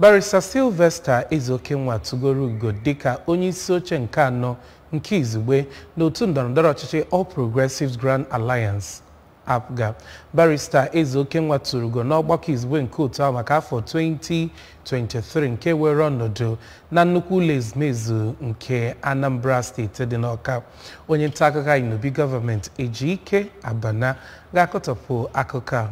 Barrister Sylvester Ezokennwa tugoro ugo Dika onye isi oche nke anọ nke izugbe n'otu ndọrọndọrọ ọchịchị All Progressives Grand Alliance APGA. Barrister Ezokennwa tụrụ ugo n'ọgbakọ izugbe nke otu ahụ maka afọ 2023 nke were ọnọdụ na nnukwu ụlọ ezumezu nke Anambra steeti dị n'Awka. Onye nta akụkọ anyị n'obi gọọmenti Ejike Abana ga-akọtọpụ akụkọ a.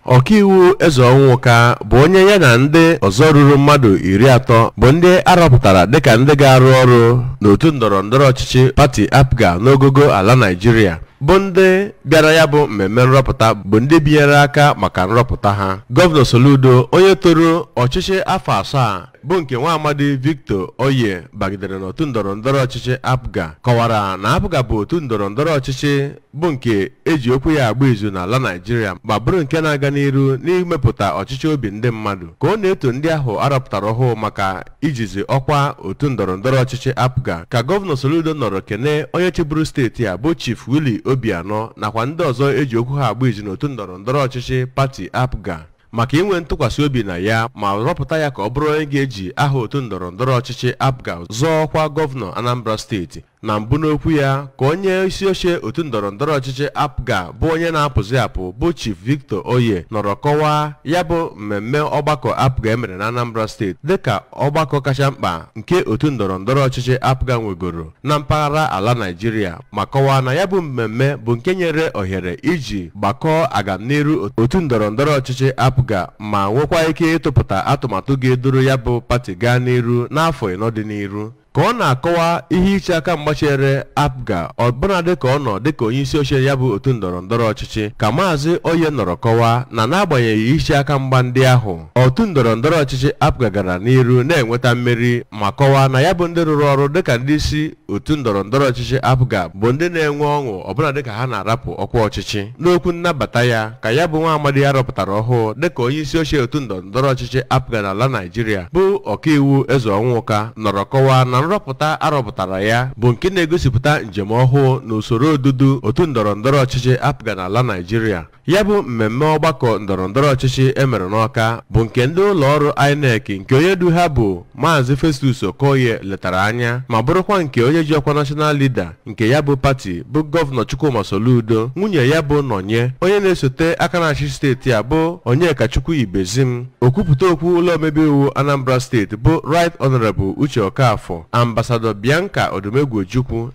Ọkaiwu Ezokennwa bụ onye ya na ndị ọzọ ruru mmadụ 30 bụ ndị arọpụtara dịka ndị ga-arụ ọrụ n'otu ndọrọndọrọ ọchịchị Pati APGA n'ogogo ala Naịjirịa bụ ndị bịara ya bụ mmemme nrọpụta bụ ndị binyere aka maka nrọpụta ha. Gọvanọ Soludo onye toro ọchịchị afọ 7 bụ nke nwa amadi Victor Oye bagidere n'otu ndọrọndọrọ ọchịchị APGA kọwara na APGA bụ otu ndọrọndọrọ ọchịchị bụ nke eji okwu ya agba izu n'ala Naịjirịa ma bụrụ nke na-aga n'iru n'imepụta ọchịchị obi ndị mmadụ ka ọ na-eto ndị ahụ arọpụtara ọhụụ maka ijizi ọkwa otu ndọrọndọrọ ọchịchị APGA ka Gọvanọ Soludo nọrọ kene onye chịburu steeti a bụ Chief Willie Obianọ nakwa ndị ọzọ eji okwu ha agba izu n'otu ndọrọndọrọ ọchịchị Pati APGA maka inwe ntụkwasị obi na ya ma rọpụta ya ka ọ bụrụ onye ga-eji aha otu ndọrọndọrọ ọchịchị APGA zọọ ọkwa gọvanọ Anambra steeti. Na mbụ n'okwu ya ka onye isi oche otu ndọrọndọrọ ọchịchị APGA bụ onye na-apụzi apụ bụ Chief Victor Oye nọrọ kọwaa ya bụ mmemme ọgbakọ APGA emere na Anambra steeti dịka ọgbakọ kacha mkpa nke otu ndọrọndọrọ ọchịchị APGA nwegoro na mpaghara ala Naịjirịa ma kọwaa na ya bụ mmemme bụ nke nyere ohere iji gbakọọ agamniru otu ndọrọndọrọ ọchịchị APGA ma nwekwa ike ịtụpụta atụmatụ ga-eduru ya bụ pati gaa n'iru n'afọ 4 dị n'iru. Ka ọ na-akọwa ihe iche aka mgbachere APGA ọbụna dịka ọ nọ dịka onye isi oche ya bụ otu ndọrọndọrọ ọchịchị ka Mazi Onye nọrọ kọwaa na n'agbanyeghị iche aka mgba ndị ahụ otu ndọrọndọrọ ọchịchị APGA gara n'iru na-enweta mmeri ma kọwaa na ya bụ ndị rụrụ ọrụ dịka ndị isi otu ndọrọndọrọ ọchịchị APGA bụ ndị na-enwe ọṅụ ọbụna dịka ha na-arapụ ọkwa ọchịchị. N'okwu nnabata ya ka ya bụ nwa amadi ya rọpụtara ọhụụ dịka onye isi oche otu ndọrọndọrọ ọchịchị APGA n'ala Naịjirịa bụ Ọkaiwu Ezokennwa nọrọ kọwaa na nrọpụta arọpụtara ya bụ nke na-egosipụta njem ọhụụ n'usoro odudu otu ndọrọndọrọ ọchịchị APGA n'ala Naịjirịa. Ya bụ mmemme ọgbakọ ndọrọndọrọ ọchịchị emere n'Awka bụ nke ndị ụlọ ọrụ INEC nke onye du ha bụ Mazi Festus Okoye letara anya ma bụrụkwa nke onye ji ọkwa national leader nke ya bụ pati bụ gọvanọ Chukwuma Soludo, nwunye ya bụ Onye, onye na-esote aka na-achị steeti a bụ Onye Ibezim, okwupụta okwu ụlọ omebe iwu Anambra steeti bụ Right Honorable Uche Okafọ, Ambassador Bianca Odumegwu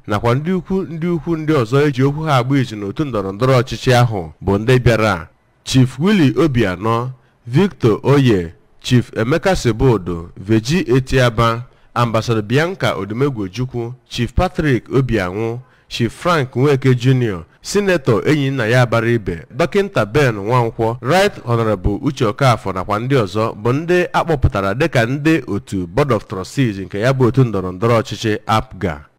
nakwa ndị ukwu ndị ọzọ eji okwu ha agba izu n'otu ndọrọndọrọ ọchịchị ahụ bụ ndị bịara. Chief Willie Obianọ, Victor Oye, Chief Emeka Sebodo, Veji Etiaba, Ambassador Bianca Odumegwu, Chief Patrick Obianwụ, Chief Frank Nweke Jr., Senator Enyinaya Abaribe, Dọkịnta Ben Nwankwọ, Right Honorable Uche Okafọ nakwa ndị ọzọ bụ ndị akpọpụtara dịka ndị otu Board of Trustees nke ya bụ otu ndọrọndọrọ ọchịchị APGA.